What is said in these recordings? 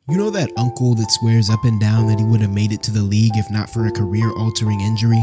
You know that uncle that swears up and down that he would have made it to the league if not for a career-altering injury?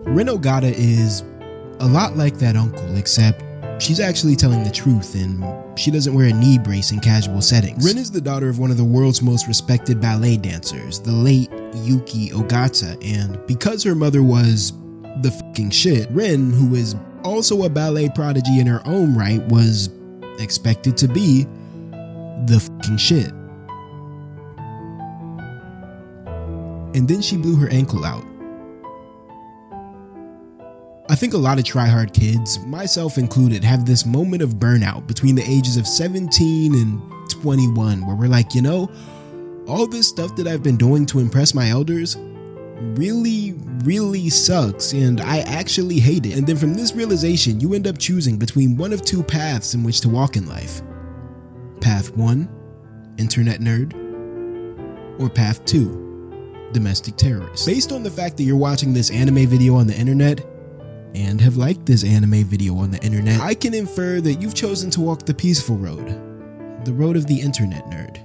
𝙏𝙖𝙡𝙠 is a lot like that uncle, except she's actually telling the truth and she doesn't wear a knee brace in casual settings. Rin is the daughter of one of the world's most respected ballet dancers, the late 𝙏𝙖𝙡𝙠, and because her mother was the fucking shit, Rin, who is also a ballet prodigy in her own right, was expected to be the fucking shit. And then she blew her ankle out. I think a lot of try-hard kids, myself included, have this moment of burnout between the ages of 17 and 21 where we're like, you know, all this stuff that I've been doing to impress my elders really sucks and I actually hate it. And then from this realization, you end up choosing between one of two paths in which to walk in life. Path 1, internet nerd, or path 2, domestic terrorist. Based on the fact that you're watching this anime video on the internet and have liked this anime video on the internet, I can infer that you've chosen to walk the peaceful road, the road of the internet nerd.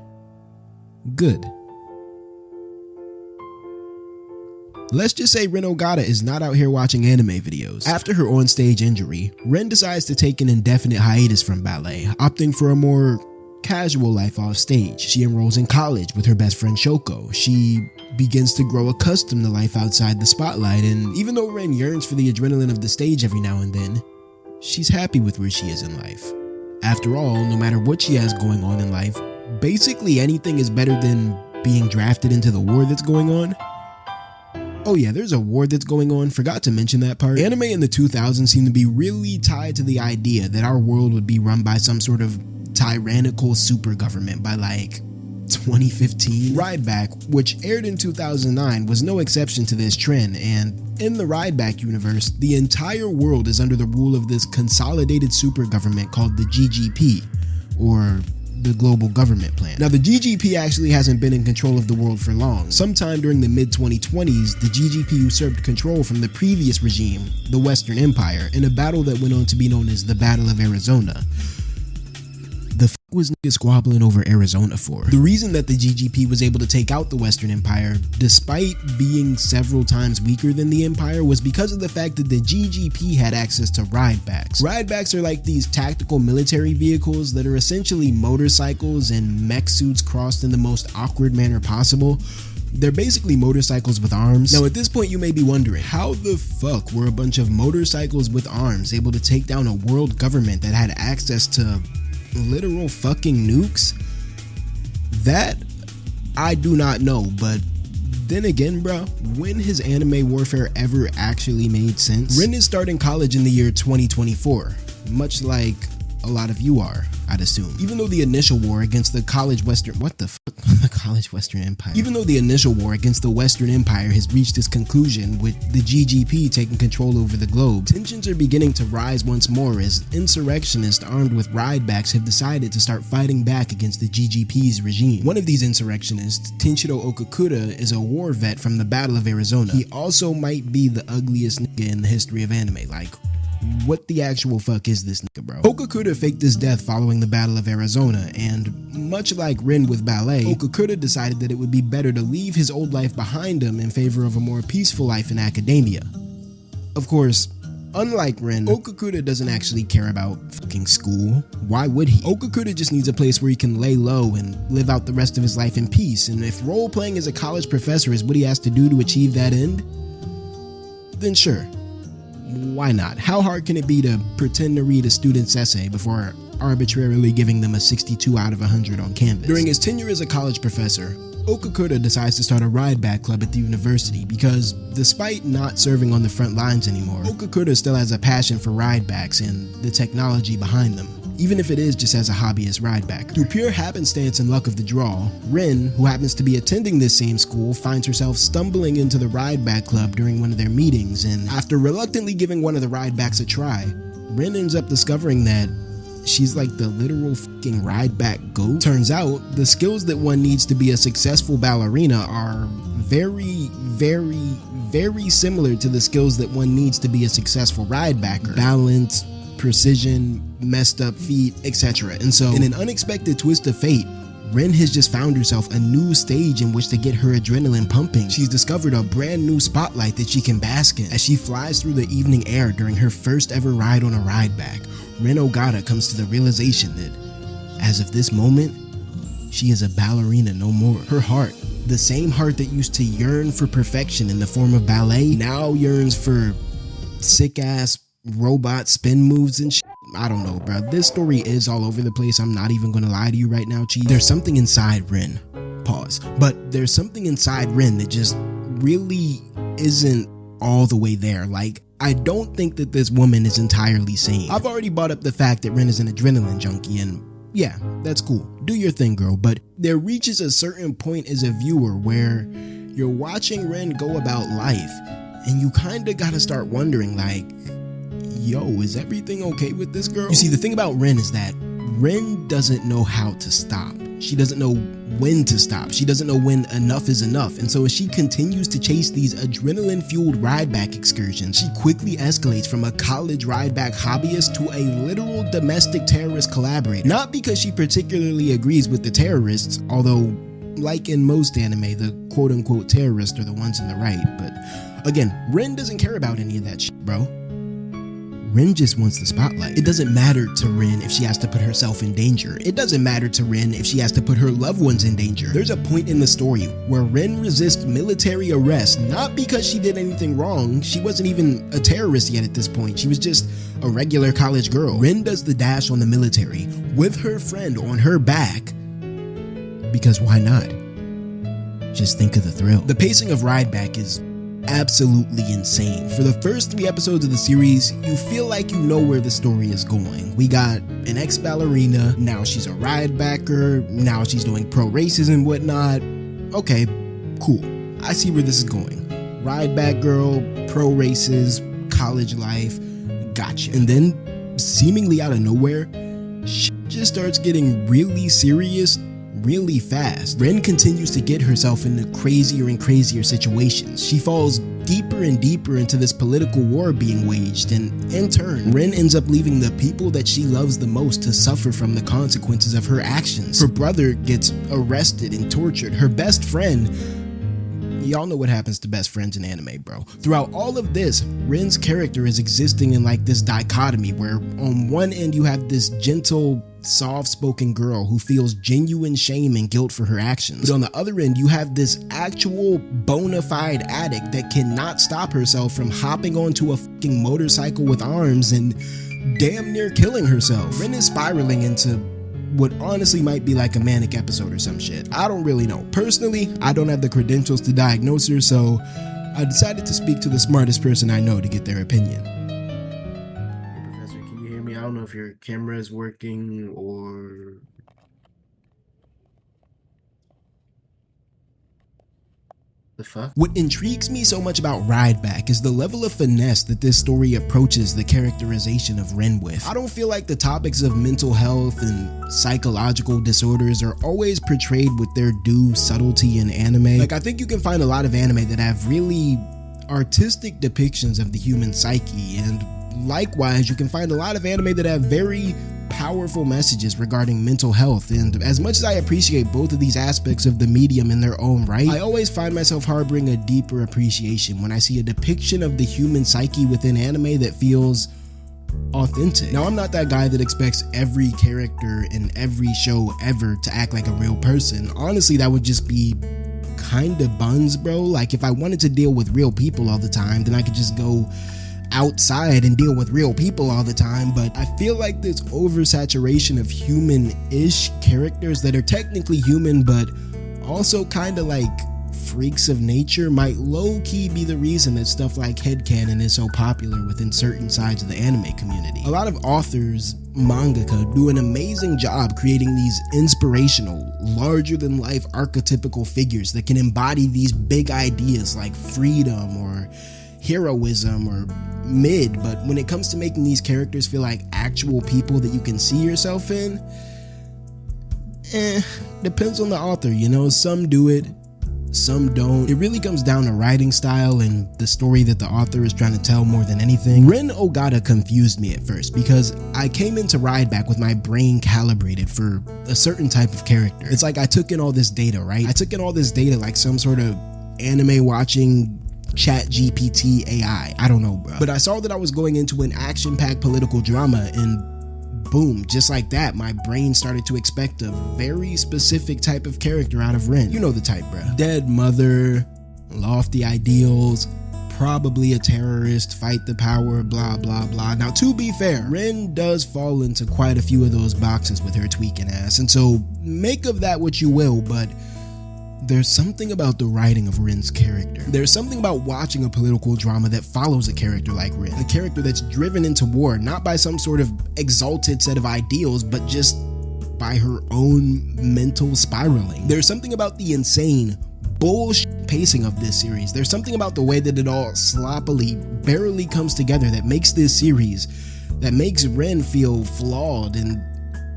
Good. Let's just say 𝙏𝙖𝙡𝙠 is not out here watching anime videos. After her onstage injury, Rin decides to take an indefinite hiatus from ballet, opting for a more casual life off stage. She enrolls in college with her best friend Shoko. She begins to grow accustomed to life outside the spotlight, and even though Rin yearns for the adrenaline of the stage every now and then, she's happy with where she is in life. After all, no matter what she has going on in life, basically anything is better than being drafted into the war that's going on. Oh yeah, there's a war that's going on, forgot to mention that part. Anime in the 2000s seemed to be really tied to the idea that our world would be run by some sort of tyrannical super government by like 2015. Rideback, which aired in 2009, was no exception to this trend, and in the Rideback universe, the entire world is under the rule of this consolidated super government called the GGP, or the Global Government Plan. Now, the GGP actually hasn't been in control of the world for long. Sometime during the mid-2020s, the GGP usurped control from the previous regime, the Western Empire, in a battle that went on to be known as the Battle of Arizona. The f was niggas squabbling over Arizona for? The reason that the GGP was able to take out the Western Empire, despite being several times weaker than the Empire, was because of the fact that the GGP had access to ridebacks. Ridebacks are like these tactical military vehicles that are essentially motorcycles and mech suits crossed in the most awkward manner possible. They're basically motorcycles with arms. Now at this point you may be wondering, how the fuck were a bunch of motorcycles with arms able to take down a world government that had access to literal fucking nukes? That I do not know, but then again, bro, when has anime warfare ever actually made sense? Rin is starting college in the year 2024, much like a lot of you are, I'd assume. Even though the initial war against the Western Empire. Even though the initial war against the Western Empire has reached its conclusion with the GGP taking control over the globe, tensions are beginning to rise once more as insurrectionists armed with ridebacks have decided to start fighting back against the GGP's regime. One of these insurrectionists, Tenshiro Okakura, is a war vet from the Battle of Arizona. He also might be the ugliest nigga in the history of anime. Like, what the actual fuck is this nigga, bro? Okakura faked his death following the Battle of Arizona, and much like Rin with ballet, Okakura decided that it would be better to leave his old life behind him in favor of a more peaceful life in academia. Of course, unlike Rin, Okakura doesn't actually care about fucking school. Why would he? Okakura just needs a place where he can lay low and live out the rest of his life in peace, and if role-playing as a college professor is what he has to do to achieve that end, then sure. Why not? How hard can it be to pretend to read a student's essay before arbitrarily giving them a 62 out of 100 on Canvas? During his tenure as a college professor, Okakura decides to start a rideback club at the university because, despite not serving on the front lines anymore, Okakura still has a passion for ridebacks and the technology behind them, even if it is just as a hobbyist ridebacker. Through pure happenstance and luck of the draw, Rin, who happens to be attending this same school, finds herself stumbling into the rideback club during one of their meetings, and after reluctantly giving one of the ridebacks a try, Rin ends up discovering that she's like the literal fucking rideback goat. Turns out, the skills that one needs to be a successful ballerina are very similar to the skills that one needs to be a successful ridebacker. Balance, precision, messed up feet, etc. And so, in an unexpected twist of fate, Rin has just found herself a new stage in which to get her adrenaline pumping. She's discovered a brand new spotlight that she can bask in. As she flies through the evening air during her first ever ride on a Rideback, Rin 𝙏𝙠 comes to the realization that, as of this moment, she is a ballerina no more. Her heart, the same heart that used to yearn for perfection in the form of ballet, now yearns for sick-ass robot spin moves and shit. I don't know, bro. This story is all over the place. I'm not even gonna lie to you right now, Chief. There's something inside Rin. Pause. But there's something inside Rin that just really isn't all the way there. Like, I don't think that this woman is entirely sane. I've already brought up the fact that Rin is an adrenaline junkie, and yeah, that's cool. Do your thing, girl. But there reaches a certain point as a viewer where you're watching Rin go about life, and you kind of gotta start wondering, like, yo, is everything okay with this girl? You see, the thing about Rin is that Rin doesn't know how to stop. She doesn't know when to stop. She doesn't know when enough is enough. And so as she continues to chase these adrenaline-fueled Rideback excursions, she quickly escalates from a college Rideback hobbyist to a literal domestic terrorist collaborator. Not because she particularly agrees with the terrorists, although like in most anime, the quote-unquote terrorists are the ones in the right. But again, Rin doesn't care about any of that shit, bro. Rin just wants the spotlight. It doesn't matter to Rin if she has to put herself in danger. It doesn't matter to Rin if she has to put her loved ones in danger. There's a point in the story where Rin resists military arrest, not because she did anything wrong. She wasn't even a terrorist yet at this point. She was just a regular college girl. Rin does the dash on the military with her friend on her back, because why not? Just think of the thrill. The pacing of Rideback is absolutely insane. For the first 3 episodes of the series, you feel like you know where the story is going. We got an ex-ballerina, now she's a Ridebacker, now she's doing pro races and whatnot. Okay, cool. I see where this is going. Rideback girl, pro races, college life, gotcha. And then, seemingly out of nowhere, shit just starts getting really serious really fast. Rin continues to get herself into crazier and crazier situations. She falls deeper and deeper into this political war being waged, and in turn, Rin ends up leaving the people that she loves the most to suffer from the consequences of her actions. Her brother gets arrested and tortured. Her best friend, y'all know what happens to best friends in anime, bro. Throughout all of this, Rin's character is existing in like this dichotomy where on one end you have this gentle, soft-spoken girl who feels genuine shame and guilt for her actions. But on the other end, you have this actual bona fide addict that cannot stop herself from hopping onto a fucking motorcycle with arms and damn near killing herself. Rin is spiraling into what honestly might be like a manic episode or some shit. I don't really know. Personally, I don't have the credentials to diagnose her, so I decided to speak to the smartest person I know to get their opinion. Hey, Professor, can you hear me? I don't know if your camera is working or... The fuck? What intrigues me so much about Rideback is the level of finesse that this story approaches the characterization of Rin with. I don't feel like the topics of mental health and psychological disorders are always portrayed with their due subtlety in anime. Like, I think you can find a lot of anime that have really artistic depictions of the human psyche, and likewise, you can find a lot of anime that have very powerful messages regarding mental health. And as much as I appreciate both of these aspects of the medium in their own right, I always find myself harboring a deeper appreciation when I see a depiction of the human psyche within anime that feels authentic. Now, I'm not that guy that expects every character in every show ever to act like a real person. Honestly, that would just be kind of buns, bro. Like, if I wanted to deal with real people all the time, then I could just go outside and deal with real people all the time. But I feel like this oversaturation of human-ish characters that are technically human but also kind of like freaks of nature might low-key be the reason that stuff like headcanon is so popular within certain sides of the anime community. A lot of authors, mangaka, do an amazing job creating these inspirational, larger-than-life archetypical figures that can embody these big ideas like freedom or heroism or mid, but when it comes to making these characters feel like actual people that you can see yourself in, depends on the author, you know. Some do it, some don't. It really comes down to writing style and the story that the author is trying to tell more than anything. Rin 𝙏𝙠 confused me at first because I came into Rideback with my brain calibrated for a certain type of character. It's like I took in all this data, right? I took in all this data like some sort of anime watching chat GPT AI. I don't know, bro. But I saw that I was going into an action-packed political drama, and boom, just like that, my brain started to expect a very specific type of character out of Rin. You know the type, bro. Dead mother, lofty ideals, probably a terrorist, fight the power, blah, blah, blah. Now, to be fair, Rin does fall into quite a few of those boxes with her tweaking ass, and so make of that what you will, but there's something about the writing of Rin's character. There's something about watching a political drama that follows a character like Rin, a character that's driven into war, not by some sort of exalted set of ideals, but just by her own mental spiraling. There's something about the insane bullshit pacing of this series. There's something about the way that it all sloppily, barely comes together that makes this series, that makes Rin feel flawed and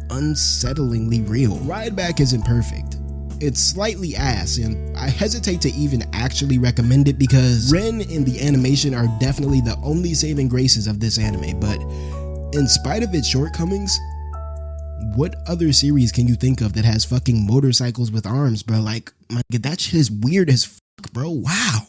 unsettlingly real. Rideback isn't perfect. It's slightly ass, and I hesitate to even actually recommend it because Rin and the animation are definitely the only saving graces of this anime, but in spite of its shortcomings, what other series can you think of that has fucking motorcycles with arms, bro? Like, my God, that shit is weird as fuck, bro. Wow.